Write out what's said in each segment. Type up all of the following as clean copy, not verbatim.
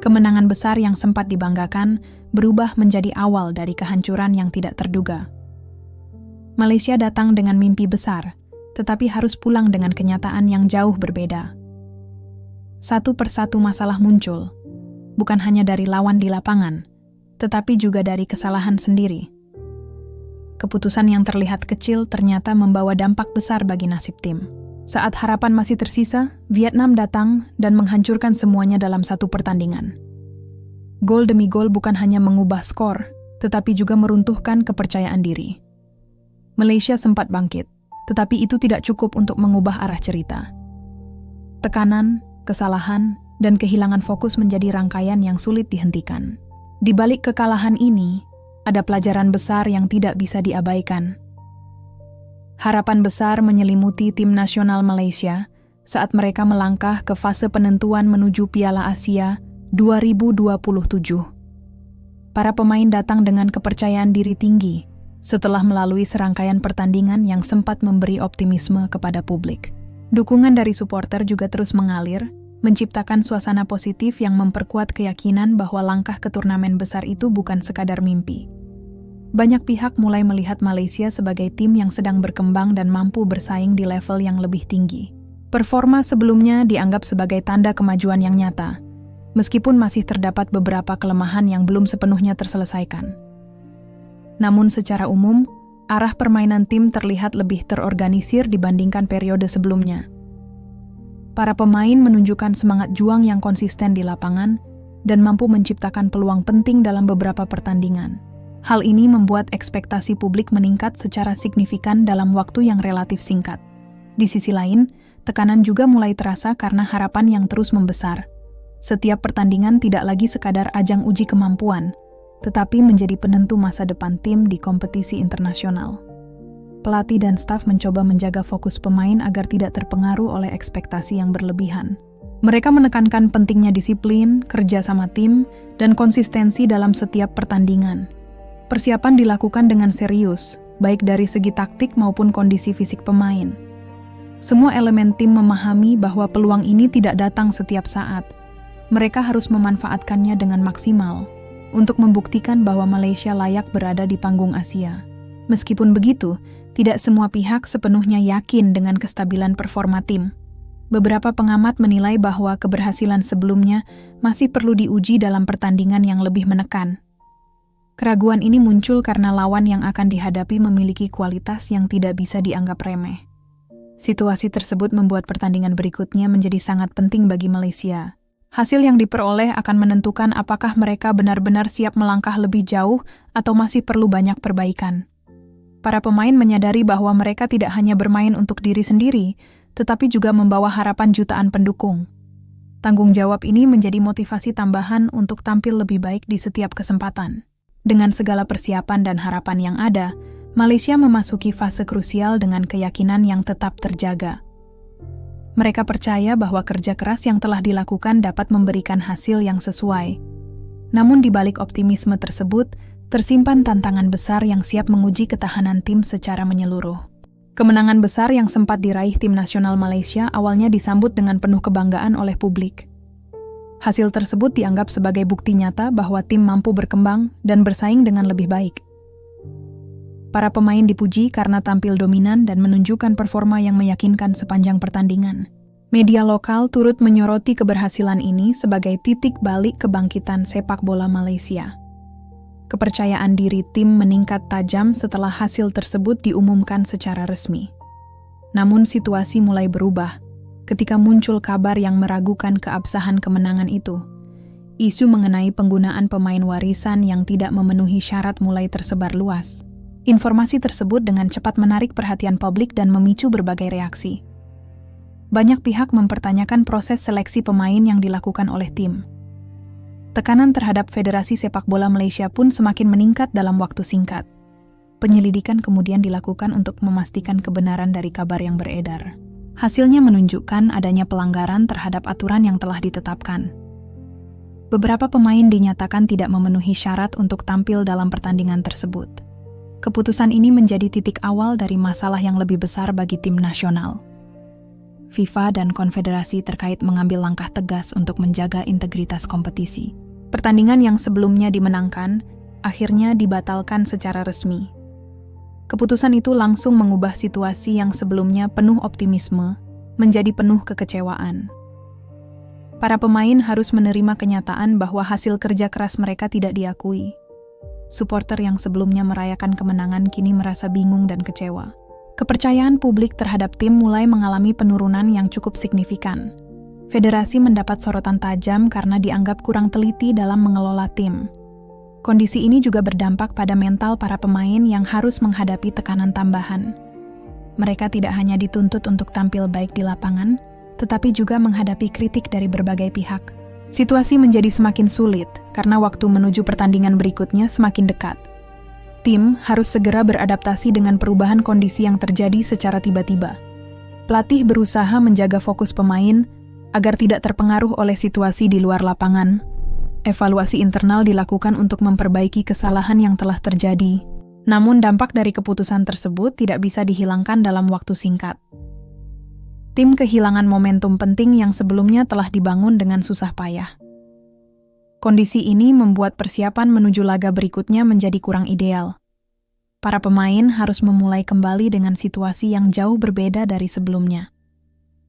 Kemenangan besar yang sempat dibanggakan berubah menjadi awal dari kehancuran yang tidak terduga. Malaysia datang dengan mimpi besar, tetapi harus pulang dengan kenyataan yang jauh berbeda. Satu persatu masalah muncul, bukan hanya dari lawan di lapangan, tetapi juga dari kesalahan sendiri. Keputusan yang terlihat kecil ternyata membawa dampak besar bagi nasib tim. Saat harapan masih tersisa, Vietnam datang dan menghancurkan semuanya dalam satu pertandingan. Gol demi gol bukan hanya mengubah skor, tetapi juga meruntuhkan kepercayaan diri. Malaysia sempat bangkit, tetapi itu tidak cukup untuk mengubah arah cerita. Tekanan, kesalahan, dan kehilangan fokus menjadi rangkaian yang sulit dihentikan. Di balik kekalahan ini, ada pelajaran besar yang tidak bisa diabaikan. Harapan besar menyelimuti tim nasional Malaysia saat mereka melangkah ke fase penentuan menuju Piala Asia 2027. Para pemain datang dengan kepercayaan diri tinggi setelah melalui serangkaian pertandingan yang sempat memberi optimisme kepada publik. Dukungan dari supporter juga terus mengalir, menciptakan suasana positif yang memperkuat keyakinan bahwa langkah ke turnamen besar itu bukan sekadar mimpi. Banyak pihak mulai melihat Malaysia sebagai tim yang sedang berkembang dan mampu bersaing di level yang lebih tinggi. Performa sebelumnya dianggap sebagai tanda kemajuan yang nyata, meskipun masih terdapat beberapa kelemahan yang belum sepenuhnya terselesaikan. Namun secara umum, arah permainan tim terlihat lebih terorganisir dibandingkan periode sebelumnya. Para pemain menunjukkan semangat juang yang konsisten di lapangan dan mampu menciptakan peluang penting dalam beberapa pertandingan. Hal ini membuat ekspektasi publik meningkat secara signifikan dalam waktu yang relatif singkat. Di sisi lain, tekanan juga mulai terasa karena harapan yang terus membesar. Setiap pertandingan tidak lagi sekadar ajang uji kemampuan, tetapi menjadi penentu masa depan tim di kompetisi internasional. Pelatih dan staf mencoba menjaga fokus pemain agar tidak terpengaruh oleh ekspektasi yang berlebihan. Mereka menekankan pentingnya disiplin, kerja sama tim, dan konsistensi dalam setiap pertandingan. Persiapan dilakukan dengan serius, baik dari segi taktik maupun kondisi fisik pemain. Semua elemen tim memahami bahwa peluang ini tidak datang setiap saat. Mereka harus memanfaatkannya dengan maksimal untuk membuktikan bahwa Malaysia layak berada di panggung Asia. Meskipun begitu, tidak semua pihak sepenuhnya yakin dengan kestabilan performa tim. Beberapa pengamat menilai bahwa keberhasilan sebelumnya masih perlu diuji dalam pertandingan yang lebih menekan. Keraguan ini muncul karena lawan yang akan dihadapi memiliki kualitas yang tidak bisa dianggap remeh. Situasi tersebut membuat pertandingan berikutnya menjadi sangat penting bagi Malaysia. Hasil yang diperoleh akan menentukan apakah mereka benar-benar siap melangkah lebih jauh atau masih perlu banyak perbaikan. Para pemain menyadari bahwa mereka tidak hanya bermain untuk diri sendiri, tetapi juga membawa harapan jutaan pendukung. Tanggung jawab ini menjadi motivasi tambahan untuk tampil lebih baik di setiap kesempatan. Dengan segala persiapan dan harapan yang ada, Malaysia memasuki fase krusial dengan keyakinan yang tetap terjaga. Mereka percaya bahwa kerja keras yang telah dilakukan dapat memberikan hasil yang sesuai. Namun di balik optimisme tersebut, tersimpan tantangan besar yang siap menguji ketahanan tim secara menyeluruh. Kemenangan besar yang sempat diraih tim nasional Malaysia awalnya disambut dengan penuh kebanggaan oleh publik. Hasil tersebut dianggap sebagai bukti nyata bahwa tim mampu berkembang dan bersaing dengan lebih baik. Para pemain dipuji karena tampil dominan dan menunjukkan performa yang meyakinkan sepanjang pertandingan. Media lokal turut menyoroti keberhasilan ini sebagai titik balik kebangkitan sepak bola Malaysia. Kepercayaan diri tim meningkat tajam setelah hasil tersebut diumumkan secara resmi. Namun situasi mulai berubah ketika muncul kabar yang meragukan keabsahan kemenangan itu. Isu mengenai penggunaan pemain warisan yang tidak memenuhi syarat mulai tersebar luas. Informasi tersebut dengan cepat menarik perhatian publik dan memicu berbagai reaksi. Banyak pihak mempertanyakan proses seleksi pemain yang dilakukan oleh tim. Tekanan terhadap Federasi Sepak Bola Malaysia pun semakin meningkat dalam waktu singkat. Penyelidikan kemudian dilakukan untuk memastikan kebenaran dari kabar yang beredar. Hasilnya menunjukkan adanya pelanggaran terhadap aturan yang telah ditetapkan. Beberapa pemain dinyatakan tidak memenuhi syarat untuk tampil dalam pertandingan tersebut. Keputusan ini menjadi titik awal dari masalah yang lebih besar bagi tim nasional. FIFA dan konfederasi terkait mengambil langkah tegas untuk menjaga integritas kompetisi. Pertandingan yang sebelumnya dimenangkan, akhirnya dibatalkan secara resmi. Keputusan itu langsung mengubah situasi yang sebelumnya penuh optimisme menjadi penuh kekecewaan. Para pemain harus menerima kenyataan bahwa hasil kerja keras mereka tidak diakui. Supporter yang sebelumnya merayakan kemenangan kini merasa bingung dan kecewa. Kepercayaan publik terhadap tim mulai mengalami penurunan yang cukup signifikan. Federasi mendapat sorotan tajam karena dianggap kurang teliti dalam mengelola tim. Kondisi ini juga berdampak pada mental para pemain yang harus menghadapi tekanan tambahan. Mereka tidak hanya dituntut untuk tampil baik di lapangan, tetapi juga menghadapi kritik dari berbagai pihak. Situasi menjadi semakin sulit karena waktu menuju pertandingan berikutnya semakin dekat. Tim harus segera beradaptasi dengan perubahan kondisi yang terjadi secara tiba-tiba. Pelatih berusaha menjaga fokus pemain agar tidak terpengaruh oleh situasi di luar lapangan. Evaluasi internal dilakukan untuk memperbaiki kesalahan yang telah terjadi. Namun dampak dari keputusan tersebut tidak bisa dihilangkan dalam waktu singkat. Tim kehilangan momentum penting yang sebelumnya telah dibangun dengan susah payah. Kondisi ini membuat persiapan menuju laga berikutnya menjadi kurang ideal. Para pemain harus memulai kembali dengan situasi yang jauh berbeda dari sebelumnya.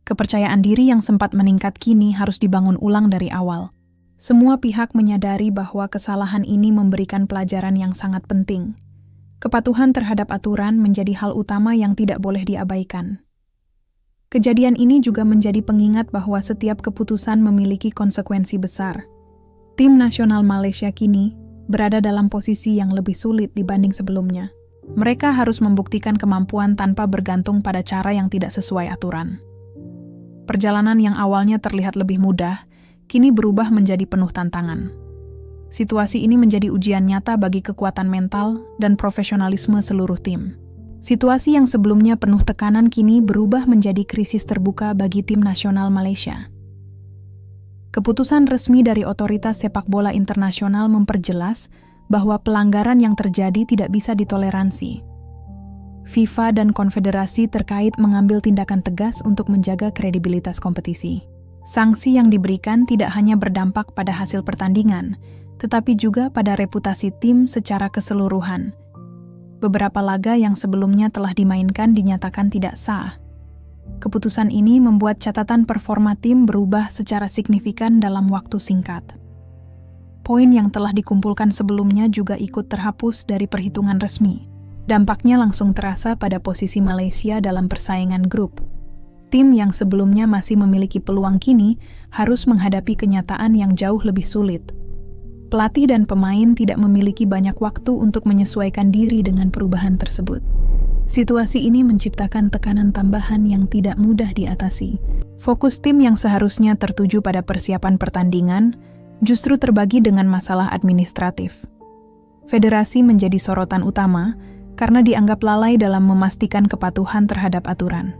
Kepercayaan diri yang sempat meningkat kini harus dibangun ulang dari awal. Semua pihak menyadari bahwa kesalahan ini memberikan pelajaran yang sangat penting. Kepatuhan terhadap aturan menjadi hal utama yang tidak boleh diabaikan. Kejadian ini juga menjadi pengingat bahwa setiap keputusan memiliki konsekuensi besar. Tim nasional Malaysia kini berada dalam posisi yang lebih sulit dibanding sebelumnya. Mereka harus membuktikan kemampuan tanpa bergantung pada cara yang tidak sesuai aturan. Perjalanan yang awalnya terlihat lebih mudah, kini berubah menjadi penuh tantangan. Situasi ini menjadi ujian nyata bagi kekuatan mental dan profesionalisme seluruh tim. Situasi yang sebelumnya penuh tekanan kini berubah menjadi krisis terbuka bagi tim nasional Malaysia. Keputusan resmi dari Otoritas Sepak Bola Internasional memperjelas bahwa pelanggaran yang terjadi tidak bisa ditoleransi. FIFA dan konfederasi terkait mengambil tindakan tegas untuk menjaga kredibilitas kompetisi. Sanksi yang diberikan tidak hanya berdampak pada hasil pertandingan, tetapi juga pada reputasi tim secara keseluruhan. Beberapa laga yang sebelumnya telah dimainkan dinyatakan tidak sah. Keputusan ini membuat catatan performa tim berubah secara signifikan dalam waktu singkat. Poin yang telah dikumpulkan sebelumnya juga ikut terhapus dari perhitungan resmi. Dampaknya langsung terasa pada posisi Malaysia dalam persaingan grup. Tim yang sebelumnya masih memiliki peluang kini harus menghadapi kenyataan yang jauh lebih sulit. Pelatih dan pemain tidak memiliki banyak waktu untuk menyesuaikan diri dengan perubahan tersebut. Situasi ini menciptakan tekanan tambahan yang tidak mudah diatasi. Fokus tim yang seharusnya tertuju pada persiapan pertandingan justru terbagi dengan masalah administratif. Federasi menjadi sorotan utama karena dianggap lalai dalam memastikan kepatuhan terhadap aturan.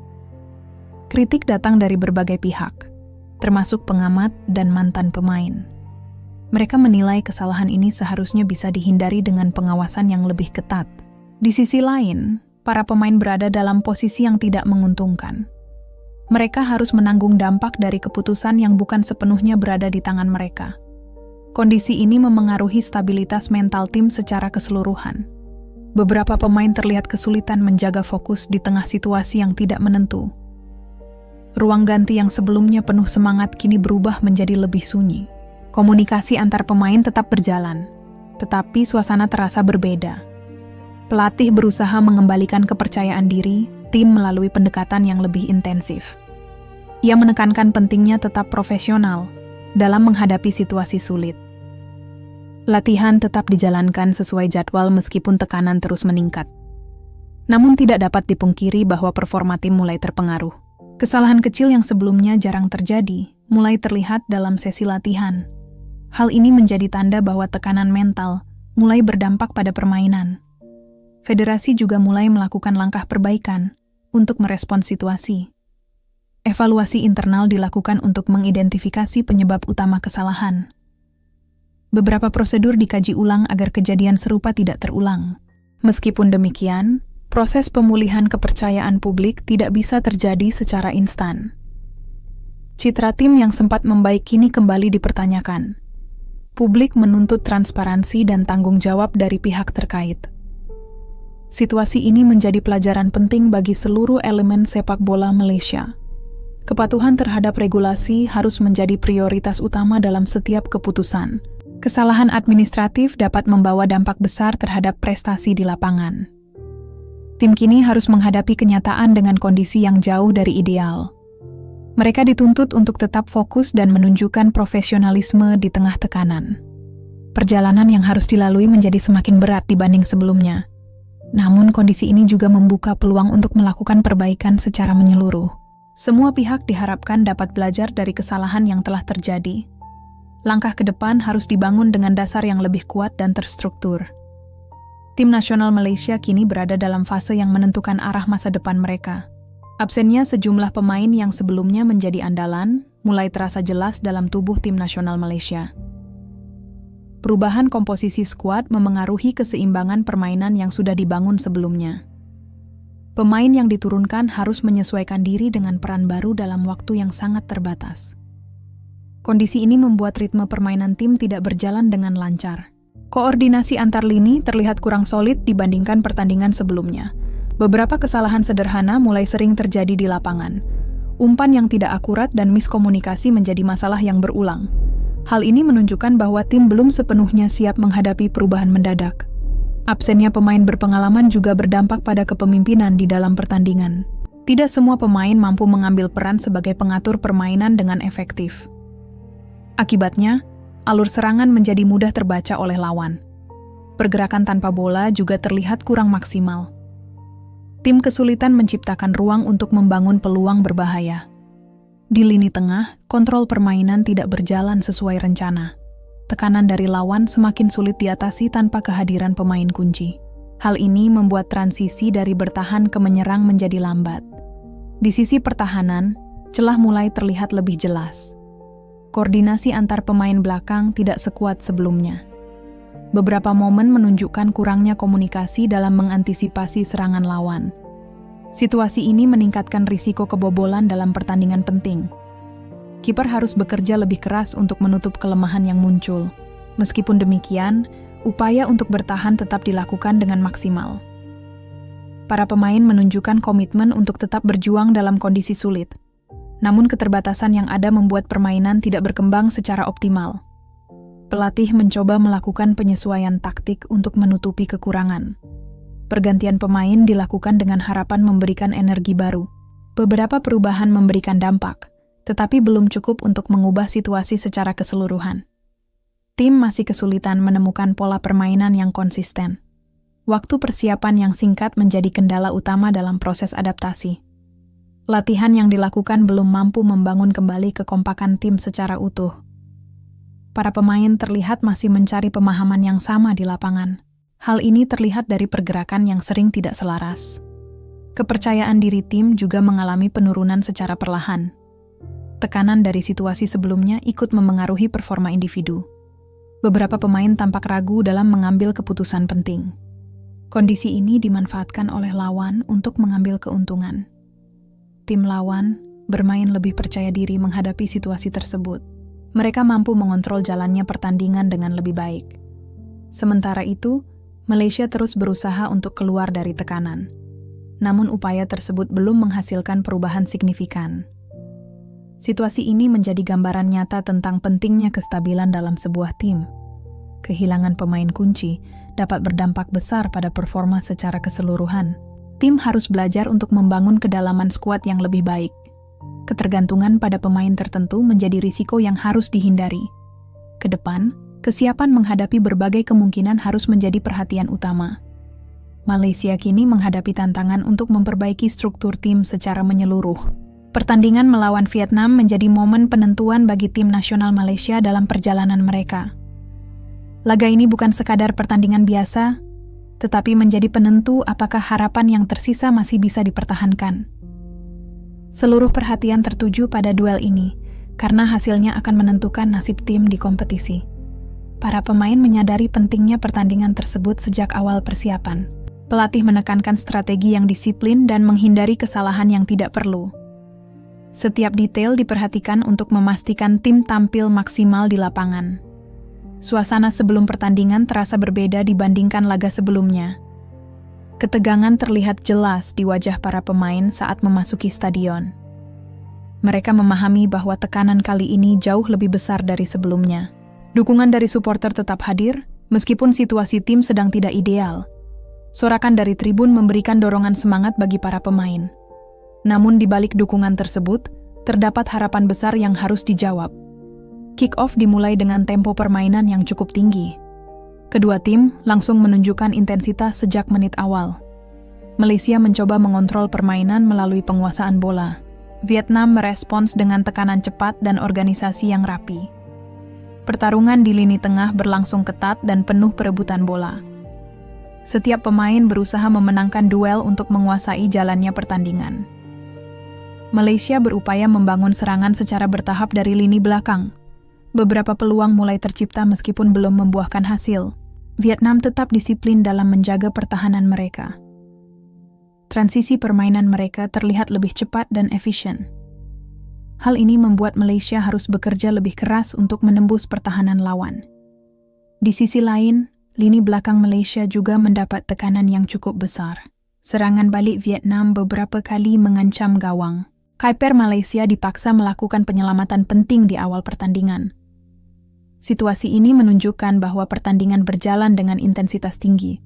Kritik datang dari berbagai pihak, termasuk pengamat dan mantan pemain. Mereka menilai kesalahan ini seharusnya bisa dihindari dengan pengawasan yang lebih ketat. Di sisi lain, para pemain berada dalam posisi yang tidak menguntungkan. Mereka harus menanggung dampak dari keputusan yang bukan sepenuhnya berada di tangan mereka. Kondisi ini memengaruhi stabilitas mental tim secara keseluruhan. Beberapa pemain terlihat kesulitan menjaga fokus di tengah situasi yang tidak menentu. Ruang ganti yang sebelumnya penuh semangat kini berubah menjadi lebih sunyi. Komunikasi antar pemain tetap berjalan, tetapi suasana terasa berbeda. Pelatih berusaha mengembalikan kepercayaan diri tim melalui pendekatan yang lebih intensif. Ia menekankan pentingnya tetap profesional dalam menghadapi situasi sulit. Latihan tetap dijalankan sesuai jadwal meskipun tekanan terus meningkat. Namun tidak dapat dipungkiri bahwa performa tim mulai terpengaruh. Kesalahan kecil yang sebelumnya jarang terjadi mulai terlihat dalam sesi latihan. Hal ini menjadi tanda bahwa tekanan mental mulai berdampak pada permainan. Federasi juga mulai melakukan langkah perbaikan untuk merespons situasi. Evaluasi internal dilakukan untuk mengidentifikasi penyebab utama kesalahan. Beberapa prosedur dikaji ulang agar kejadian serupa tidak terulang. Meskipun demikian, proses pemulihan kepercayaan publik tidak bisa terjadi secara instan. Citra tim yang sempat membaik kini kembali dipertanyakan. Publik menuntut transparansi dan tanggung jawab dari pihak terkait. Situasi ini menjadi pelajaran penting bagi seluruh elemen sepak bola Malaysia. Kepatuhan terhadap regulasi harus menjadi prioritas utama dalam setiap keputusan. Kesalahan administratif dapat membawa dampak besar terhadap prestasi di lapangan. Tim kini harus menghadapi kenyataan dengan kondisi yang jauh dari ideal. Mereka dituntut untuk tetap fokus dan menunjukkan profesionalisme di tengah tekanan. Perjalanan yang harus dilalui menjadi semakin berat dibanding sebelumnya. Namun kondisi ini juga membuka peluang untuk melakukan perbaikan secara menyeluruh. Semua pihak diharapkan dapat belajar dari kesalahan yang telah terjadi. Langkah ke depan harus dibangun dengan dasar yang lebih kuat dan terstruktur. Tim nasional Malaysia kini berada dalam fase yang menentukan arah masa depan mereka. Absennya sejumlah pemain yang sebelumnya menjadi andalan mulai terasa jelas dalam tubuh tim nasional Malaysia. Perubahan komposisi skuad memengaruhi keseimbangan permainan yang sudah dibangun sebelumnya. Pemain yang diturunkan harus menyesuaikan diri dengan peran baru dalam waktu yang sangat terbatas. Kondisi ini membuat ritme permainan tim tidak berjalan dengan lancar. Koordinasi antar lini terlihat kurang solid dibandingkan pertandingan sebelumnya. Beberapa kesalahan sederhana mulai sering terjadi di lapangan. Umpan yang tidak akurat dan miskomunikasi menjadi masalah yang berulang. Hal ini menunjukkan bahwa tim belum sepenuhnya siap menghadapi perubahan mendadak. Absennya pemain berpengalaman juga berdampak pada kepemimpinan di dalam pertandingan. Tidak semua pemain mampu mengambil peran sebagai pengatur permainan dengan efektif. Akibatnya, alur serangan menjadi mudah terbaca oleh lawan. Pergerakan tanpa bola juga terlihat kurang maksimal. Tim kesulitan menciptakan ruang untuk membangun peluang berbahaya. Di lini tengah, kontrol permainan tidak berjalan sesuai rencana. Tekanan dari lawan semakin sulit diatasi tanpa kehadiran pemain kunci. Hal ini membuat transisi dari bertahan ke menyerang menjadi lambat. Di sisi pertahanan, celah mulai terlihat lebih jelas. Koordinasi antar pemain belakang tidak sekuat sebelumnya. Beberapa momen menunjukkan kurangnya komunikasi dalam mengantisipasi serangan lawan. Situasi ini meningkatkan risiko kebobolan dalam pertandingan penting. Kiper harus bekerja lebih keras untuk menutup kelemahan yang muncul. Meskipun demikian, upaya untuk bertahan tetap dilakukan dengan maksimal. Para pemain menunjukkan komitmen untuk tetap berjuang dalam kondisi sulit. Namun keterbatasan yang ada membuat permainan tidak berkembang secara optimal. Pelatih mencoba melakukan penyesuaian taktik untuk menutupi kekurangan. Pergantian pemain dilakukan dengan harapan memberikan energi baru. Beberapa perubahan memberikan dampak, tetapi belum cukup untuk mengubah situasi secara keseluruhan. Tim masih kesulitan menemukan pola permainan yang konsisten. Waktu persiapan yang singkat menjadi kendala utama dalam proses adaptasi. Latihan yang dilakukan belum mampu membangun kembali kekompakan tim secara utuh. Para pemain terlihat masih mencari pemahaman yang sama di lapangan. Hal ini terlihat dari pergerakan yang sering tidak selaras. Kepercayaan diri tim juga mengalami penurunan secara perlahan. Tekanan dari situasi sebelumnya ikut memengaruhi performa individu. Beberapa pemain tampak ragu dalam mengambil keputusan penting. Kondisi ini dimanfaatkan oleh lawan untuk mengambil keuntungan. Tim lawan bermain lebih percaya diri menghadapi situasi tersebut. Mereka mampu mengontrol jalannya pertandingan dengan lebih baik. Sementara itu, Malaysia terus berusaha untuk keluar dari tekanan. Namun upaya tersebut belum menghasilkan perubahan signifikan. Situasi ini menjadi gambaran nyata tentang pentingnya kestabilan dalam sebuah tim. Kehilangan pemain kunci dapat berdampak besar pada performa secara keseluruhan. Tim harus belajar untuk membangun kedalaman skuad yang lebih baik. Ketergantungan pada pemain tertentu menjadi risiko yang harus dihindari. Ke depan, kesiapan menghadapi berbagai kemungkinan harus menjadi perhatian utama. Malaysia kini menghadapi tantangan untuk memperbaiki struktur tim secara menyeluruh. Pertandingan melawan Vietnam menjadi momen penentuan bagi tim nasional Malaysia dalam perjalanan mereka. Laga ini bukan sekadar pertandingan biasa, tetapi menjadi penentu apakah harapan yang tersisa masih bisa dipertahankan. Seluruh perhatian tertuju pada duel ini, karena hasilnya akan menentukan nasib tim di kompetisi. Para pemain menyadari pentingnya pertandingan tersebut sejak awal persiapan. Pelatih menekankan strategi yang disiplin dan menghindari kesalahan yang tidak perlu. Setiap detail diperhatikan untuk memastikan tim tampil maksimal di lapangan. Suasana sebelum pertandingan terasa berbeda dibandingkan laga sebelumnya. Ketegangan terlihat jelas di wajah para pemain saat memasuki stadion. Mereka memahami bahwa tekanan kali ini jauh lebih besar dari sebelumnya. Dukungan dari supporter tetap hadir, meskipun situasi tim sedang tidak ideal. Sorakan dari tribun memberikan dorongan semangat bagi para pemain. Namun di balik dukungan tersebut, terdapat harapan besar yang harus dijawab. Kick-off dimulai dengan tempo permainan yang cukup tinggi. Kedua tim langsung menunjukkan intensitas sejak menit awal. Malaysia mencoba mengontrol permainan melalui penguasaan bola. Vietnam merespons dengan tekanan cepat dan organisasi yang rapi. Pertarungan di lini tengah berlangsung ketat dan penuh perebutan bola. Setiap pemain berusaha memenangkan duel untuk menguasai jalannya pertandingan. Malaysia berupaya membangun serangan secara bertahap dari lini belakang. Beberapa peluang mulai tercipta meskipun belum membuahkan hasil. Vietnam tetap disiplin dalam menjaga pertahanan mereka. Transisi permainan mereka terlihat lebih cepat dan efisien. Hal ini membuat Malaysia harus bekerja lebih keras untuk menembus pertahanan lawan. Di sisi lain, lini belakang Malaysia juga mendapat tekanan yang cukup besar. Serangan balik Vietnam beberapa kali mengancam gawang. Kiper Malaysia dipaksa melakukan penyelamatan penting di awal pertandingan. Situasi ini menunjukkan bahwa pertandingan berjalan dengan intensitas tinggi.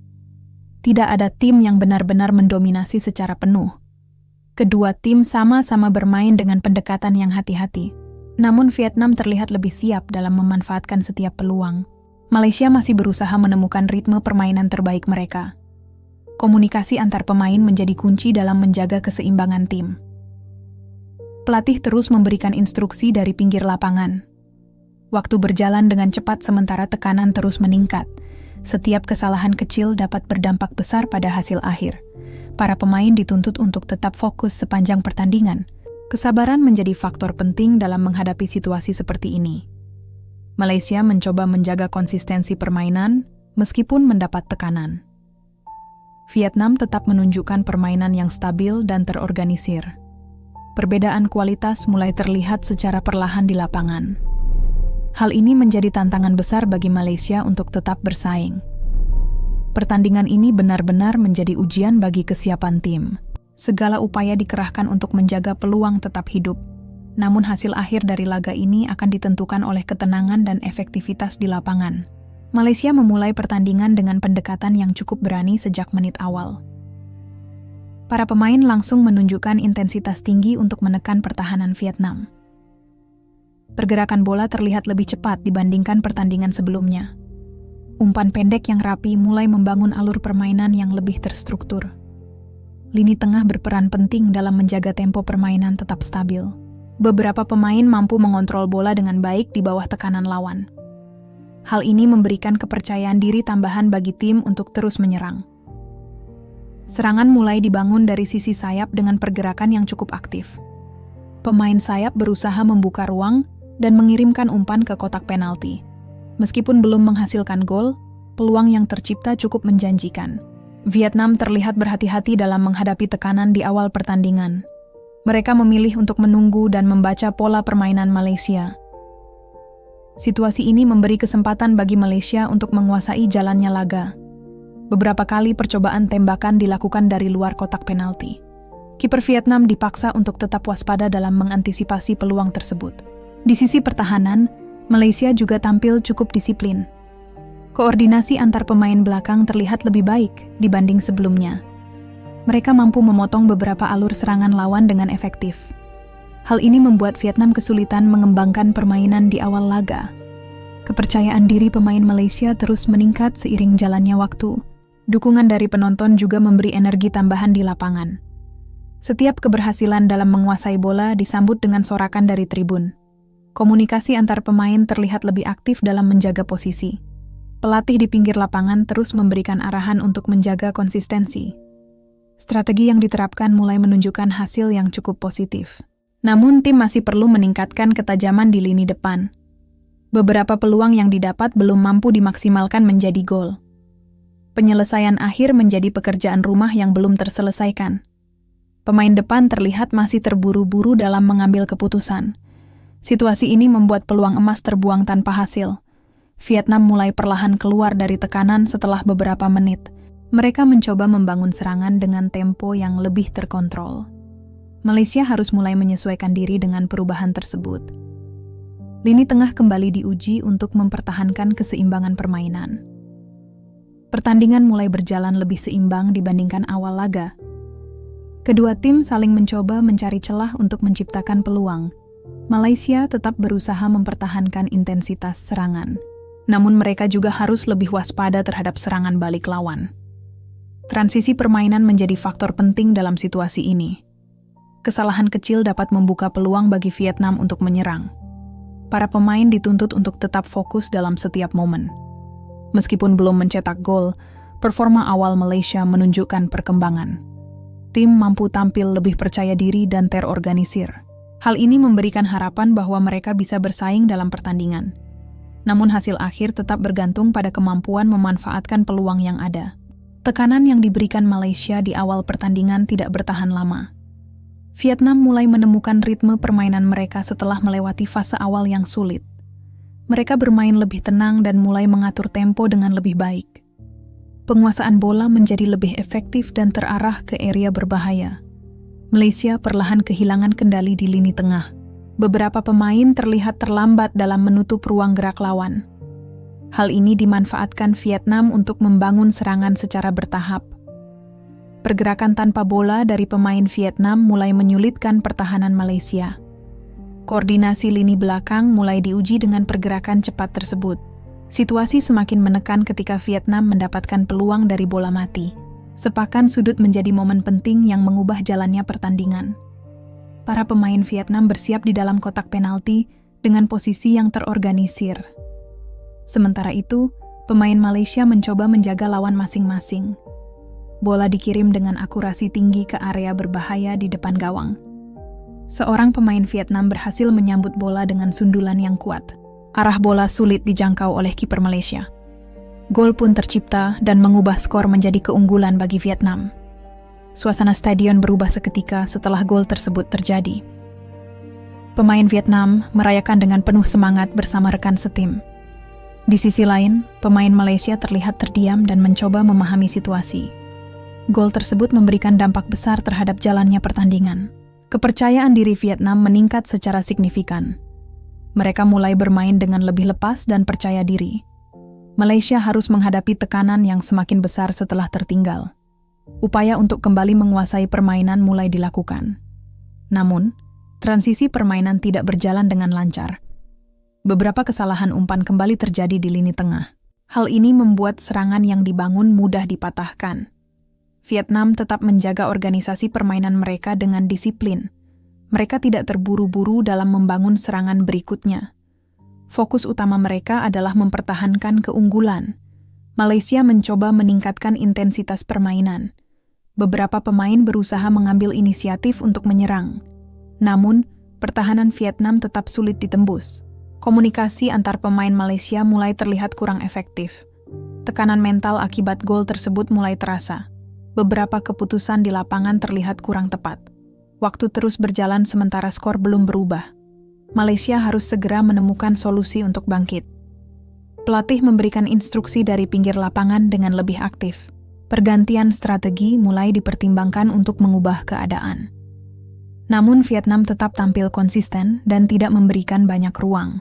Tidak ada tim yang benar-benar mendominasi secara penuh. Kedua tim sama-sama bermain dengan pendekatan yang hati-hati. Namun Vietnam terlihat lebih siap dalam memanfaatkan setiap peluang. Malaysia masih berusaha menemukan ritme permainan terbaik mereka. Komunikasi antar pemain menjadi kunci dalam menjaga keseimbangan tim. Pelatih terus memberikan instruksi dari pinggir lapangan. Waktu berjalan dengan cepat sementara tekanan terus meningkat. Setiap kesalahan kecil dapat berdampak besar pada hasil akhir. Para pemain dituntut untuk tetap fokus sepanjang pertandingan. Kesabaran menjadi faktor penting dalam menghadapi situasi seperti ini. Malaysia mencoba menjaga konsistensi permainan meskipun mendapat tekanan. Vietnam tetap menunjukkan permainan yang stabil dan terorganisir. Perbedaan kualitas mulai terlihat secara perlahan di lapangan. Hal ini menjadi tantangan besar bagi Malaysia untuk tetap bersaing. Pertandingan ini benar-benar menjadi ujian bagi kesiapan tim. Segala upaya dikerahkan untuk menjaga peluang tetap hidup. Namun hasil akhir dari laga ini akan ditentukan oleh ketenangan dan efektivitas di lapangan. Malaysia memulai pertandingan dengan pendekatan yang cukup berani sejak menit awal. Para pemain langsung menunjukkan intensitas tinggi untuk menekan pertahanan Vietnam. Pergerakan bola terlihat lebih cepat dibandingkan pertandingan sebelumnya. Umpan pendek yang rapi mulai membangun alur permainan yang lebih terstruktur. Lini tengah berperan penting dalam menjaga tempo permainan tetap stabil. Beberapa pemain mampu mengontrol bola dengan baik di bawah tekanan lawan. Hal ini memberikan kepercayaan diri tambahan bagi tim untuk terus menyerang. Serangan mulai dibangun dari sisi sayap dengan pergerakan yang cukup aktif. Pemain sayap berusaha membuka ruang dan mengirimkan umpan ke kotak penalti. Meskipun belum menghasilkan gol, peluang yang tercipta cukup menjanjikan. Vietnam terlihat berhati-hati dalam menghadapi tekanan di awal pertandingan. Mereka memilih untuk menunggu dan membaca pola permainan Malaysia. Situasi ini memberi kesempatan bagi Malaysia untuk menguasai jalannya laga. Beberapa kali percobaan tembakan dilakukan dari luar kotak penalti. Kiper Vietnam dipaksa untuk tetap waspada dalam mengantisipasi peluang tersebut. Di sisi pertahanan, Malaysia juga tampil cukup disiplin. Koordinasi antar pemain belakang terlihat lebih baik dibanding sebelumnya. Mereka mampu memotong beberapa alur serangan lawan dengan efektif. Hal ini membuat Vietnam kesulitan mengembangkan permainan di awal laga. Kepercayaan diri pemain Malaysia terus meningkat seiring jalannya waktu. Dukungan dari penonton juga memberi energi tambahan di lapangan. Setiap keberhasilan dalam menguasai bola disambut dengan sorakan dari tribun. Komunikasi antar pemain terlihat lebih aktif dalam menjaga posisi. Pelatih di pinggir lapangan terus memberikan arahan untuk menjaga konsistensi. Strategi yang diterapkan mulai menunjukkan hasil yang cukup positif. Namun tim masih perlu meningkatkan ketajaman di lini depan. Beberapa peluang yang didapat belum mampu dimaksimalkan menjadi gol. Penyelesaian akhir menjadi pekerjaan rumah yang belum terselesaikan. Pemain depan terlihat masih terburu-buru dalam mengambil keputusan. Situasi ini membuat peluang emas terbuang tanpa hasil. Vietnam mulai perlahan keluar dari tekanan setelah beberapa menit. Mereka mencoba membangun serangan dengan tempo yang lebih terkontrol. Malaysia harus mulai menyesuaikan diri dengan perubahan tersebut. Lini tengah kembali diuji untuk mempertahankan keseimbangan permainan. Pertandingan mulai berjalan lebih seimbang dibandingkan awal laga. Kedua tim saling mencoba mencari celah untuk menciptakan peluang. Malaysia tetap berusaha mempertahankan intensitas serangan. Namun mereka juga harus lebih waspada terhadap serangan balik lawan. Transisi permainan menjadi faktor penting dalam situasi ini. Kesalahan kecil dapat membuka peluang bagi Vietnam untuk menyerang. Para pemain dituntut untuk tetap fokus dalam setiap momen. Meskipun belum mencetak gol, performa awal Malaysia menunjukkan perkembangan. Tim mampu tampil lebih percaya diri dan terorganisir. Hal ini memberikan harapan bahwa mereka bisa bersaing dalam pertandingan. Namun hasil akhir tetap bergantung pada kemampuan memanfaatkan peluang yang ada. Tekanan yang diberikan Malaysia di awal pertandingan tidak bertahan lama. Vietnam mulai menemukan ritme permainan mereka setelah melewati fase awal yang sulit. Mereka bermain lebih tenang dan mulai mengatur tempo dengan lebih baik. Penguasaan bola menjadi lebih efektif dan terarah ke area berbahaya. Malaysia perlahan kehilangan kendali di lini tengah. Beberapa pemain terlihat terlambat dalam menutup ruang gerak lawan. Hal ini dimanfaatkan Vietnam untuk membangun serangan secara bertahap. Pergerakan tanpa bola dari pemain Vietnam mulai menyulitkan pertahanan Malaysia. Koordinasi lini belakang mulai diuji dengan pergerakan cepat tersebut. Situasi semakin menekan ketika Vietnam mendapatkan peluang dari bola mati. Sepakan sudut menjadi momen penting yang mengubah jalannya pertandingan. Para pemain Vietnam bersiap di dalam kotak penalti dengan posisi yang terorganisir. Sementara itu, pemain Malaysia mencoba menjaga lawan masing-masing. Bola dikirim dengan akurasi tinggi ke area berbahaya di depan gawang. Seorang pemain Vietnam berhasil menyambut bola dengan sundulan yang kuat. Arah bola sulit dijangkau oleh kiper Malaysia. Gol pun tercipta dan mengubah skor menjadi keunggulan bagi Vietnam. Suasana stadion berubah seketika setelah gol tersebut terjadi. Pemain Vietnam merayakan dengan penuh semangat bersama rekan setim. Di sisi lain, pemain Malaysia terlihat terdiam dan mencoba memahami situasi. Gol tersebut memberikan dampak besar terhadap jalannya pertandingan. Kepercayaan diri Vietnam meningkat secara signifikan. Mereka mulai bermain dengan lebih lepas dan percaya diri. Malaysia harus menghadapi tekanan yang semakin besar setelah tertinggal. Upaya untuk kembali menguasai permainan mulai dilakukan. Namun, transisi permainan tidak berjalan dengan lancar. Beberapa kesalahan umpan kembali terjadi di lini tengah. Hal ini membuat serangan yang dibangun mudah dipatahkan. Vietnam tetap menjaga organisasi permainan mereka dengan disiplin. Mereka tidak terburu-buru dalam membangun serangan berikutnya. Fokus utama mereka adalah mempertahankan keunggulan. Malaysia mencoba meningkatkan intensitas permainan. Beberapa pemain berusaha mengambil inisiatif untuk menyerang. Namun, pertahanan Vietnam tetap sulit ditembus. Komunikasi antar pemain Malaysia mulai terlihat kurang efektif. Tekanan mental akibat gol tersebut mulai terasa. Beberapa keputusan di lapangan terlihat kurang tepat. Waktu terus berjalan sementara skor belum berubah. Malaysia harus segera menemukan solusi untuk bangkit. Pelatih memberikan instruksi dari pinggir lapangan dengan lebih aktif. Pergantian strategi mulai dipertimbangkan untuk mengubah keadaan. Namun Vietnam tetap tampil konsisten dan tidak memberikan banyak ruang.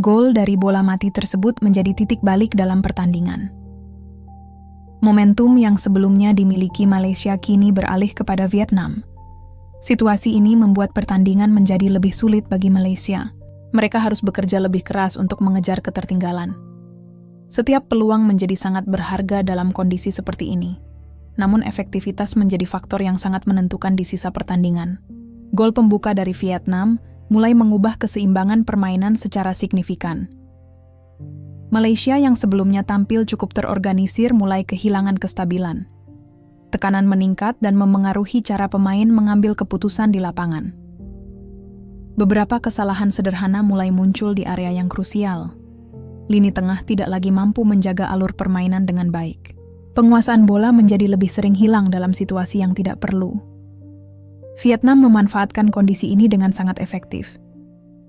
Gol dari bola mati tersebut menjadi titik balik dalam pertandingan. Momentum yang sebelumnya dimiliki Malaysia kini beralih kepada Vietnam. Situasi ini membuat pertandingan menjadi lebih sulit bagi Malaysia. Mereka harus bekerja lebih keras untuk mengejar ketertinggalan. Setiap peluang menjadi sangat berharga dalam kondisi seperti ini. Namun efektivitas menjadi faktor yang sangat menentukan di sisa pertandingan. Gol pembuka dari Vietnam mulai mengubah keseimbangan permainan secara signifikan. Malaysia yang sebelumnya tampil cukup terorganisir mulai kehilangan kestabilan. Tekanan meningkat dan memengaruhi cara pemain mengambil keputusan di lapangan. Beberapa kesalahan sederhana mulai muncul di area yang krusial. Lini tengah tidak lagi mampu menjaga alur permainan dengan baik. Penguasaan bola menjadi lebih sering hilang dalam situasi yang tidak perlu. Vietnam memanfaatkan kondisi ini dengan sangat efektif.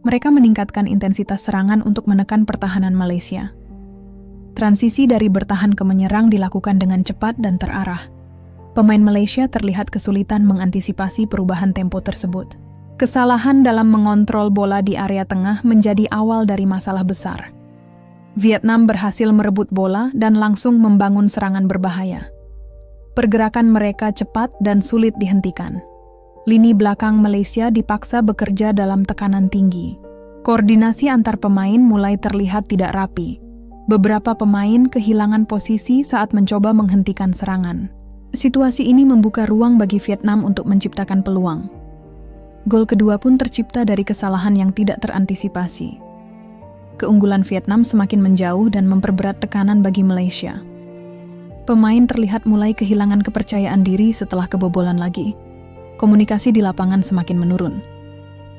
Mereka meningkatkan intensitas serangan untuk menekan pertahanan Malaysia. Transisi dari bertahan ke menyerang dilakukan dengan cepat dan terarah. Pemain Malaysia terlihat kesulitan mengantisipasi perubahan tempo tersebut. Kesalahan dalam mengontrol bola di area tengah menjadi awal dari masalah besar. Vietnam berhasil merebut bola dan langsung membangun serangan berbahaya. Pergerakan mereka cepat dan sulit dihentikan. Lini belakang Malaysia dipaksa bekerja dalam tekanan tinggi. Koordinasi antar pemain mulai terlihat tidak rapi. Beberapa pemain kehilangan posisi saat mencoba menghentikan serangan. Situasi ini membuka ruang bagi Vietnam untuk menciptakan peluang. Gol kedua pun tercipta dari kesalahan yang tidak terantisipasi. Keunggulan Vietnam semakin menjauh dan memperberat tekanan bagi Malaysia. Pemain terlihat mulai kehilangan kepercayaan diri setelah kebobolan lagi. Komunikasi di lapangan semakin menurun.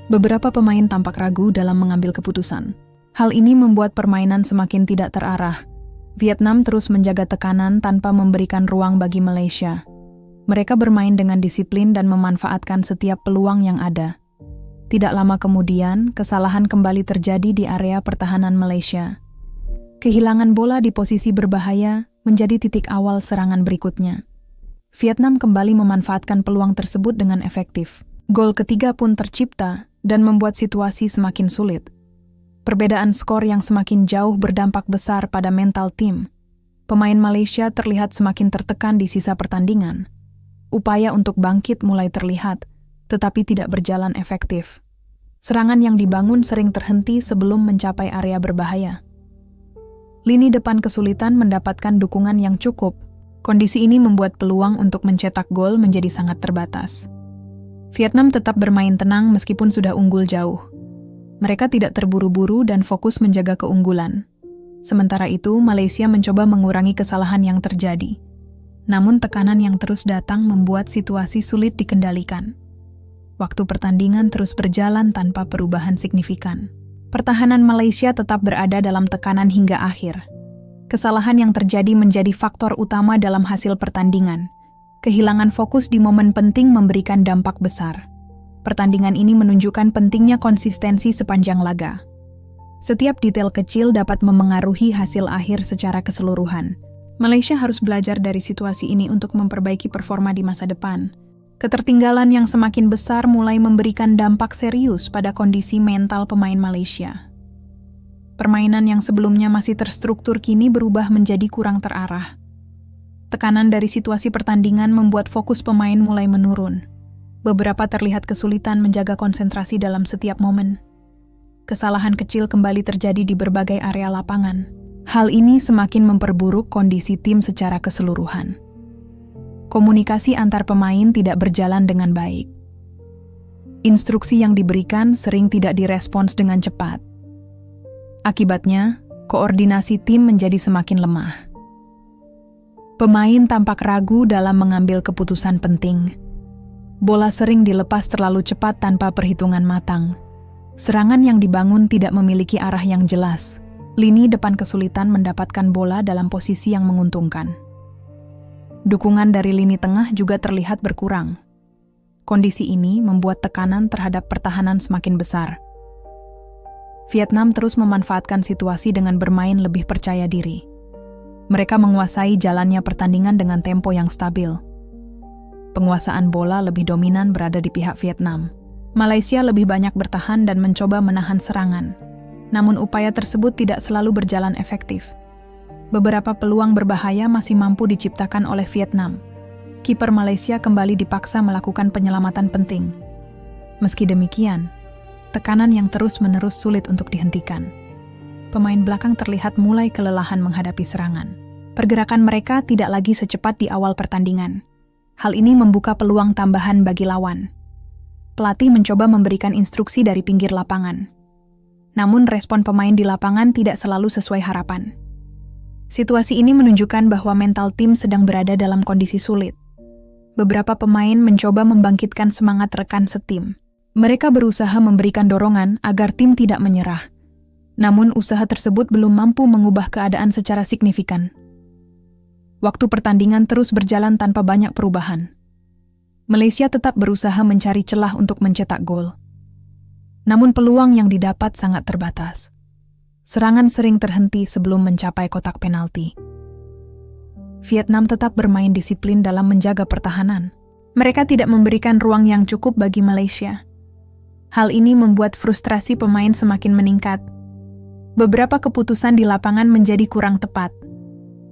Beberapa pemain tampak ragu dalam mengambil keputusan. Hal ini membuat permainan semakin tidak terarah. Vietnam terus menjaga tekanan tanpa memberikan ruang bagi Malaysia. Mereka bermain dengan disiplin dan memanfaatkan setiap peluang yang ada. Tidak lama kemudian, kesalahan kembali terjadi di area pertahanan Malaysia. Kehilangan bola di posisi berbahaya menjadi titik awal serangan berikutnya. Vietnam kembali memanfaatkan peluang tersebut dengan efektif. Gol ketiga pun tercipta dan membuat situasi semakin sulit. Perbedaan skor yang semakin jauh berdampak besar pada mental tim. Pemain Malaysia terlihat semakin tertekan di sisa pertandingan. Upaya untuk bangkit mulai terlihat, tetapi tidak berjalan efektif. Serangan yang dibangun sering terhenti sebelum mencapai area berbahaya. Lini depan kesulitan mendapatkan dukungan yang cukup. Kondisi ini membuat peluang untuk mencetak gol menjadi sangat terbatas. Vietnam tetap bermain tenang meskipun sudah unggul jauh. Mereka tidak terburu-buru dan fokus menjaga keunggulan. Sementara itu, Malaysia mencoba mengurangi kesalahan yang terjadi. Namun tekanan yang terus datang membuat situasi sulit dikendalikan. Waktu pertandingan terus berjalan tanpa perubahan signifikan. Pertahanan Malaysia tetap berada dalam tekanan hingga akhir. Kesalahan yang terjadi menjadi faktor utama dalam hasil pertandingan. Kehilangan fokus di momen penting memberikan dampak besar. Pertandingan ini menunjukkan pentingnya konsistensi sepanjang laga. Setiap detail kecil dapat memengaruhi hasil akhir secara keseluruhan. Malaysia harus belajar dari situasi ini untuk memperbaiki performa di masa depan. Ketertinggalan yang semakin besar mulai memberikan dampak serius pada kondisi mental pemain Malaysia. Permainan yang sebelumnya masih terstruktur kini berubah menjadi kurang terarah. Tekanan dari situasi pertandingan membuat fokus pemain mulai menurun. Beberapa terlihat kesulitan menjaga konsentrasi dalam setiap momen. Kesalahan kecil kembali terjadi di berbagai area lapangan. Hal ini semakin memperburuk kondisi tim secara keseluruhan. Komunikasi antar pemain tidak berjalan dengan baik. Instruksi yang diberikan sering tidak direspons dengan cepat. Akibatnya, koordinasi tim menjadi semakin lemah. Pemain tampak ragu dalam mengambil keputusan penting. Bola sering dilepas terlalu cepat tanpa perhitungan matang. Serangan yang dibangun tidak memiliki arah yang jelas. Lini depan kesulitan mendapatkan bola dalam posisi yang menguntungkan. Dukungan dari lini tengah juga terlihat berkurang. Kondisi ini membuat tekanan terhadap pertahanan semakin besar. Vietnam terus memanfaatkan situasi dengan bermain lebih percaya diri. Mereka menguasai jalannya pertandingan dengan tempo yang stabil. Penguasaan bola lebih dominan berada di pihak Vietnam. Malaysia lebih banyak bertahan dan mencoba menahan serangan. Namun upaya tersebut tidak selalu berjalan efektif. Beberapa peluang berbahaya masih mampu diciptakan oleh Vietnam. Kiper Malaysia kembali dipaksa melakukan penyelamatan penting. Meski demikian, tekanan yang terus-menerus sulit untuk dihentikan. Pemain belakang terlihat mulai kelelahan menghadapi serangan. Pergerakan mereka tidak lagi secepat di awal pertandingan. Hal ini membuka peluang tambahan bagi lawan. Pelatih mencoba memberikan instruksi dari pinggir lapangan. Namun respon pemain di lapangan tidak selalu sesuai harapan. Situasi ini menunjukkan bahwa mental tim sedang berada dalam kondisi sulit. Beberapa pemain mencoba membangkitkan semangat rekan setim. Mereka berusaha memberikan dorongan agar tim tidak menyerah. Namun usaha tersebut belum mampu mengubah keadaan secara signifikan. Waktu pertandingan terus berjalan tanpa banyak perubahan. Malaysia tetap berusaha mencari celah untuk mencetak gol. Namun peluang yang didapat sangat terbatas. Serangan sering terhenti sebelum mencapai kotak penalti. Vietnam tetap bermain disiplin dalam menjaga pertahanan. Mereka tidak memberikan ruang yang cukup bagi Malaysia. Hal ini membuat frustrasi pemain semakin meningkat. Beberapa keputusan di lapangan menjadi kurang tepat.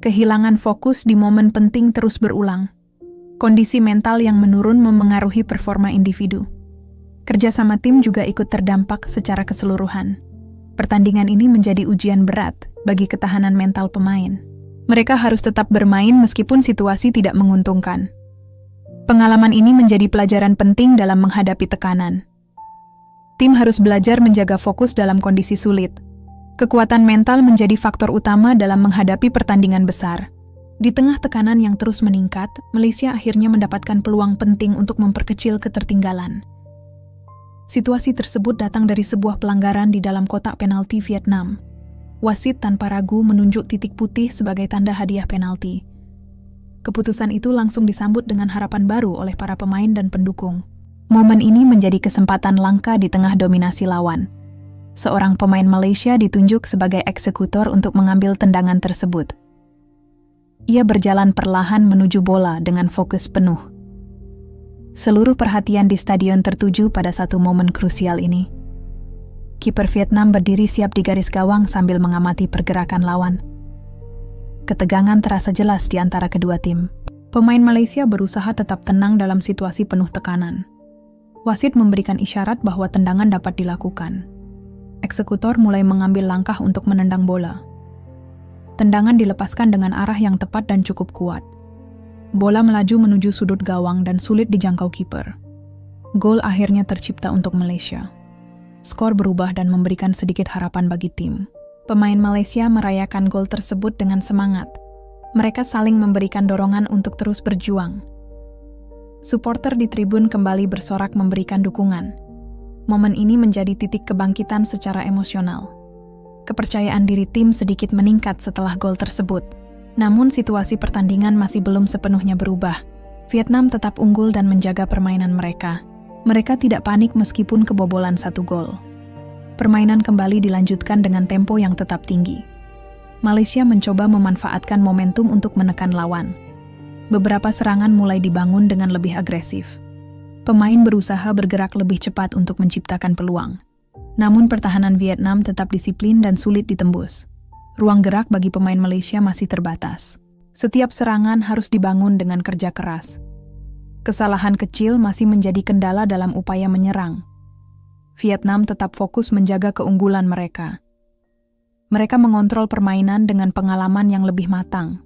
Kehilangan fokus di momen penting terus berulang. Kondisi mental yang menurun memengaruhi performa individu. Kerjasama tim juga ikut terdampak secara keseluruhan. Pertandingan ini menjadi ujian berat bagi ketahanan mental pemain. Mereka harus tetap bermain meskipun situasi tidak menguntungkan. Pengalaman ini menjadi pelajaran penting dalam menghadapi tekanan. Tim harus belajar menjaga fokus dalam kondisi sulit. Kekuatan mental menjadi faktor utama dalam menghadapi pertandingan besar. Di tengah tekanan yang terus meningkat, Malaysia akhirnya mendapatkan peluang penting untuk memperkecil ketertinggalan. Situasi tersebut datang dari sebuah pelanggaran di dalam kotak penalti Vietnam. Wasit tanpa ragu menunjuk titik putih sebagai tanda hadiah penalti. Keputusan itu langsung disambut dengan harapan baru oleh para pemain dan pendukung. Momen ini menjadi kesempatan langka di tengah dominasi lawan. Seorang pemain Malaysia ditunjuk sebagai eksekutor untuk mengambil tendangan tersebut. Ia berjalan perlahan menuju bola dengan fokus penuh. Seluruh perhatian di stadion tertuju pada satu momen krusial ini. Kiper Vietnam berdiri siap di garis gawang sambil mengamati pergerakan lawan. Ketegangan terasa jelas di antara kedua tim. Pemain Malaysia berusaha tetap tenang dalam situasi penuh tekanan. Wasit memberikan isyarat bahwa tendangan dapat dilakukan. Eksekutor mulai mengambil langkah untuk menendang bola. Tendangan dilepaskan dengan arah yang tepat dan cukup kuat. Bola melaju menuju sudut gawang dan sulit dijangkau kiper. Gol akhirnya tercipta untuk Malaysia. Skor berubah dan memberikan sedikit harapan bagi tim. Pemain Malaysia merayakan gol tersebut dengan semangat. Mereka saling memberikan dorongan untuk terus berjuang. Supporter di tribun kembali bersorak memberikan dukungan. Momen ini menjadi titik kebangkitan secara emosional. Kepercayaan diri tim sedikit meningkat setelah gol tersebut. Namun situasi pertandingan masih belum sepenuhnya berubah. Vietnam tetap unggul dan menjaga permainan mereka. Mereka tidak panik meskipun kebobolan satu gol. Permainan kembali dilanjutkan dengan tempo yang tetap tinggi. Malaysia mencoba memanfaatkan momentum untuk menekan lawan. Beberapa serangan mulai dibangun dengan lebih agresif. Pemain berusaha bergerak lebih cepat untuk menciptakan peluang. Namun pertahanan Vietnam tetap disiplin dan sulit ditembus. Ruang gerak bagi pemain Malaysia masih terbatas. Setiap serangan harus dibangun dengan kerja keras. Kesalahan kecil masih menjadi kendala dalam upaya menyerang. Vietnam tetap fokus menjaga keunggulan mereka. Mereka mengontrol permainan dengan pengalaman yang lebih matang.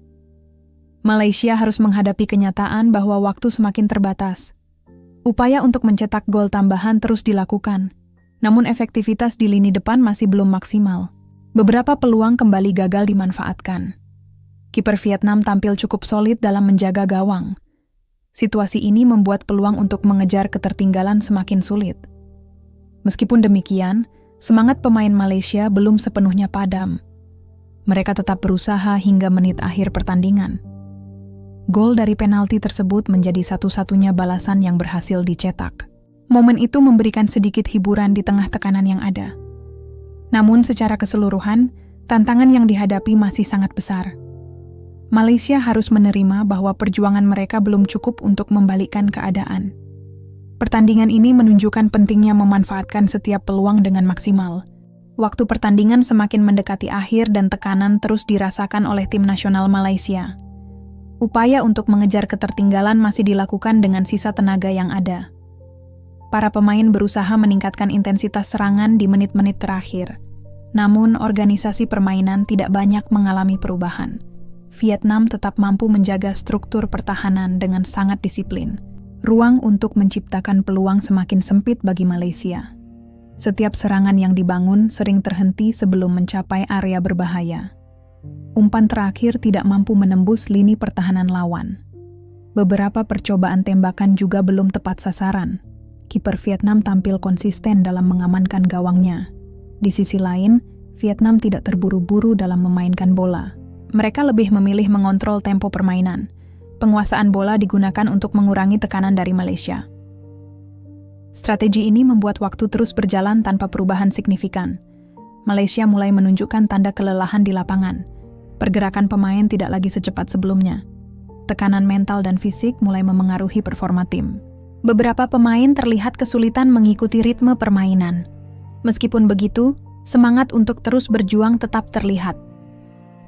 Malaysia harus menghadapi kenyataan bahwa waktu semakin terbatas. Upaya untuk mencetak gol tambahan terus dilakukan. Namun efektivitas di lini depan masih belum maksimal. Beberapa peluang kembali gagal dimanfaatkan. Kiper Vietnam tampil cukup solid dalam menjaga gawang. Situasi ini membuat peluang untuk mengejar ketertinggalan semakin sulit. Meskipun demikian, semangat pemain Malaysia belum sepenuhnya padam. Mereka tetap berusaha hingga menit akhir pertandingan. Gol dari penalti tersebut menjadi satu-satunya balasan yang berhasil dicetak. Momen itu memberikan sedikit hiburan di tengah tekanan yang ada. Namun secara keseluruhan, tantangan yang dihadapi masih sangat besar. Malaysia harus menerima bahwa perjuangan mereka belum cukup untuk membalikkan keadaan. Pertandingan ini menunjukkan pentingnya memanfaatkan setiap peluang dengan maksimal. Waktu pertandingan semakin mendekati akhir dan tekanan terus dirasakan oleh tim nasional Malaysia. Upaya untuk mengejar ketertinggalan masih dilakukan dengan sisa tenaga yang ada. Para pemain berusaha meningkatkan intensitas serangan di menit-menit terakhir. Namun, organisasi permainan tidak banyak mengalami perubahan. Vietnam tetap mampu menjaga struktur pertahanan dengan sangat disiplin. Ruang untuk menciptakan peluang semakin sempit bagi Malaysia. Setiap serangan yang dibangun sering terhenti sebelum mencapai area berbahaya. Umpan terakhir tidak mampu menembus lini pertahanan lawan. Beberapa percobaan tembakan juga belum tepat sasaran. Kiper Vietnam tampil konsisten dalam mengamankan gawangnya. Di sisi lain, Vietnam tidak terburu-buru dalam memainkan bola. mereka lebih memilih mengontrol tempo permainan. Penguasaan bola digunakan untuk mengurangi tekanan dari Malaysia. Strategi ini membuat waktu terus berjalan tanpa perubahan signifikan. Malaysia mulai menunjukkan tanda kelelahan di lapangan. Pergerakan pemain tidak lagi secepat sebelumnya. Tekanan mental dan fisik mulai memengaruhi performa tim. Beberapa pemain terlihat kesulitan mengikuti ritme permainan. Meskipun begitu, semangat untuk terus berjuang tetap terlihat.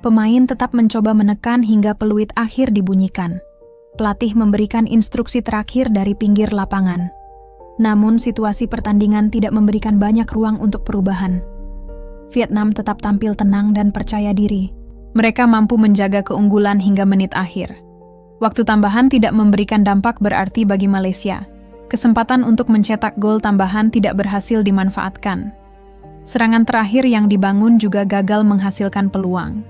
Pemain tetap mencoba menekan hingga peluit akhir dibunyikan. Pelatih memberikan instruksi terakhir dari pinggir lapangan. Namun situasi pertandingan tidak memberikan banyak ruang untuk perubahan. Vietnam tetap tampil tenang dan percaya diri. Mereka mampu menjaga keunggulan hingga menit akhir. Waktu tambahan tidak memberikan dampak berarti bagi Malaysia. Kesempatan untuk mencetak gol tambahan tidak berhasil dimanfaatkan. Serangan terakhir yang dibangun juga gagal menghasilkan peluang.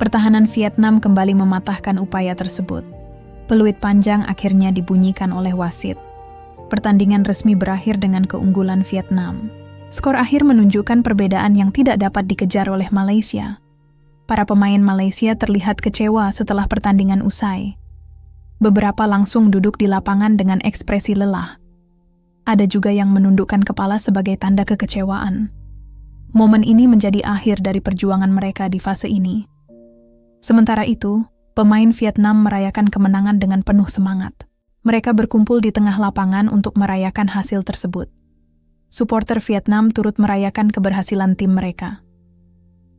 Pertahanan Vietnam kembali mematahkan upaya tersebut. Peluit panjang akhirnya dibunyikan oleh wasit. Pertandingan resmi berakhir dengan keunggulan Vietnam. Skor akhir menunjukkan perbedaan yang tidak dapat dikejar oleh Malaysia. Para pemain Malaysia terlihat kecewa setelah pertandingan usai. Beberapa langsung duduk di lapangan dengan ekspresi lelah. Ada juga yang menundukkan kepala sebagai tanda kekecewaan. Momen ini menjadi akhir dari perjuangan mereka di fase ini. Sementara itu, pemain Vietnam merayakan kemenangan dengan penuh semangat. Mereka berkumpul di tengah lapangan untuk merayakan hasil tersebut. Supporter Vietnam turut merayakan keberhasilan tim mereka.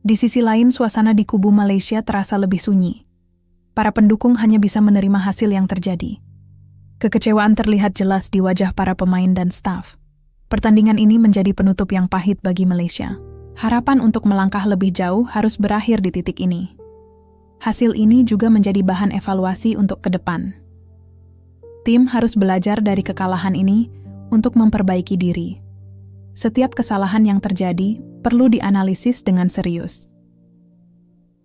Di sisi lain, suasana di kubu Malaysia terasa lebih sunyi. Para pendukung hanya bisa menerima hasil yang terjadi. Kekecewaan terlihat jelas di wajah para pemain dan staf. Pertandingan ini menjadi penutup yang pahit bagi Malaysia. Harapan untuk melangkah lebih jauh harus berakhir di titik ini. Hasil ini juga menjadi bahan evaluasi untuk ke depan. Tim harus belajar dari kekalahan ini untuk memperbaiki diri. Setiap kesalahan yang terjadi perlu dianalisis dengan serius.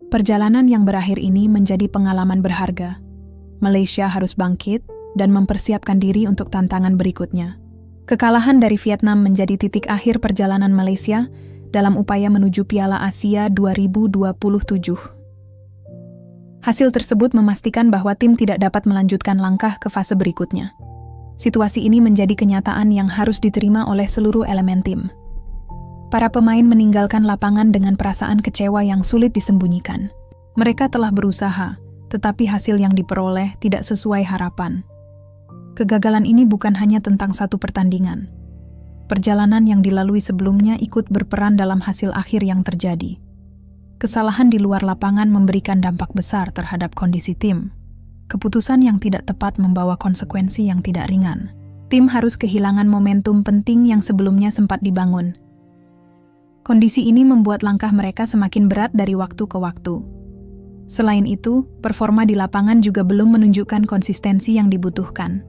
Perjalanan yang berakhir ini menjadi pengalaman berharga. Malaysia harus bangkit dan mempersiapkan diri untuk tantangan berikutnya. Kekalahan dari Vietnam menjadi titik akhir perjalanan Malaysia dalam upaya menuju Piala Asia 2027. Hasil tersebut memastikan bahwa tim tidak dapat melanjutkan langkah ke fase berikutnya. Situasi ini menjadi kenyataan yang harus diterima oleh seluruh elemen tim. Para pemain meninggalkan lapangan dengan perasaan kecewa yang sulit disembunyikan. Mereka telah berusaha, tetapi hasil yang diperoleh tidak sesuai harapan. Kegagalan ini bukan hanya tentang satu pertandingan. Perjalanan yang dilalui sebelumnya ikut berperan dalam hasil akhir yang terjadi. Kesalahan di luar lapangan memberikan dampak besar terhadap kondisi tim. Keputusan yang tidak tepat membawa konsekuensi yang tidak ringan. Tim harus kehilangan momentum penting yang sebelumnya sempat dibangun. Kondisi ini membuat langkah mereka semakin berat dari waktu ke waktu. Selain itu, performa di lapangan juga belum menunjukkan konsistensi yang dibutuhkan.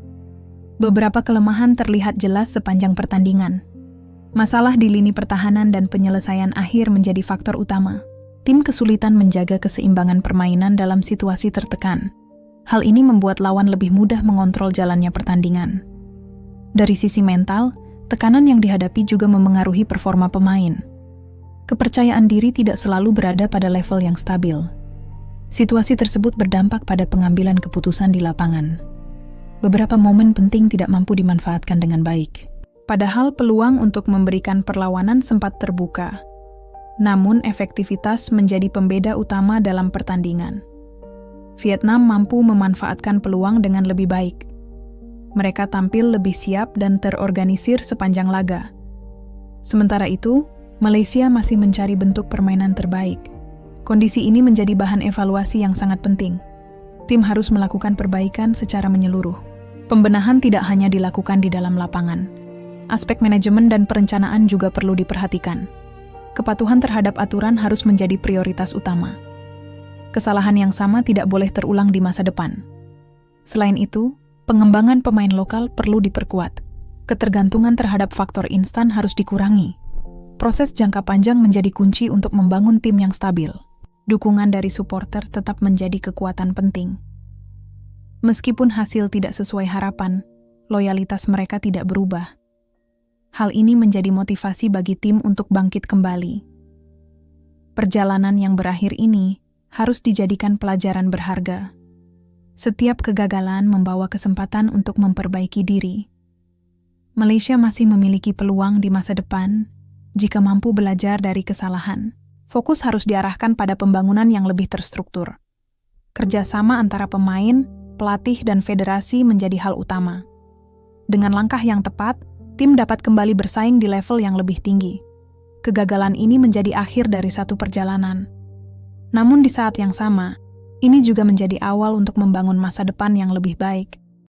Beberapa kelemahan terlihat jelas sepanjang pertandingan. Masalah di lini pertahanan dan penyelesaian akhir menjadi faktor utama. Tim kesulitan menjaga keseimbangan permainan dalam situasi tertekan. Hal ini membuat lawan lebih mudah mengontrol jalannya pertandingan. Dari sisi mental, tekanan yang dihadapi juga memengaruhi performa pemain. Kepercayaan diri tidak selalu berada pada level yang stabil. Situasi tersebut berdampak pada pengambilan keputusan di lapangan. Beberapa momen penting tidak mampu dimanfaatkan dengan baik. Padahal peluang untuk memberikan perlawanan sempat terbuka. Namun efektivitas menjadi pembeda utama dalam pertandingan. Vietnam mampu memanfaatkan peluang dengan lebih baik. Mereka tampil lebih siap dan terorganisir sepanjang laga. Sementara itu, Malaysia masih mencari bentuk permainan terbaik. Kondisi ini menjadi bahan evaluasi yang sangat penting. Tim harus melakukan perbaikan secara menyeluruh. Pembenahan tidak hanya dilakukan di dalam lapangan. Aspek manajemen dan perencanaan juga perlu diperhatikan. Kepatuhan terhadap aturan harus menjadi prioritas utama. Kesalahan yang sama tidak boleh terulang di masa depan. Selain itu, pengembangan pemain lokal perlu diperkuat. Ketergantungan terhadap faktor instan harus dikurangi. Proses jangka panjang menjadi kunci untuk membangun tim yang stabil. Dukungan dari supporter tetap menjadi kekuatan penting. Meskipun hasil tidak sesuai harapan, loyalitas mereka tidak berubah. Hal ini menjadi motivasi bagi tim untuk bangkit kembali. Perjalanan yang berakhir ini harus dijadikan pelajaran berharga. Setiap kegagalan membawa kesempatan untuk memperbaiki diri. Malaysia masih memiliki peluang di masa depan jika mampu belajar dari kesalahan. Fokus harus diarahkan pada pembangunan yang lebih terstruktur. Kerjasama antara pemain, pelatih, dan federasi menjadi hal utama. Dengan langkah yang tepat, tim dapat kembali bersaing di level yang lebih tinggi. Kegagalan ini menjadi akhir dari satu perjalanan. Namun di saat yang sama, ini juga menjadi awal untuk membangun masa depan yang lebih baik.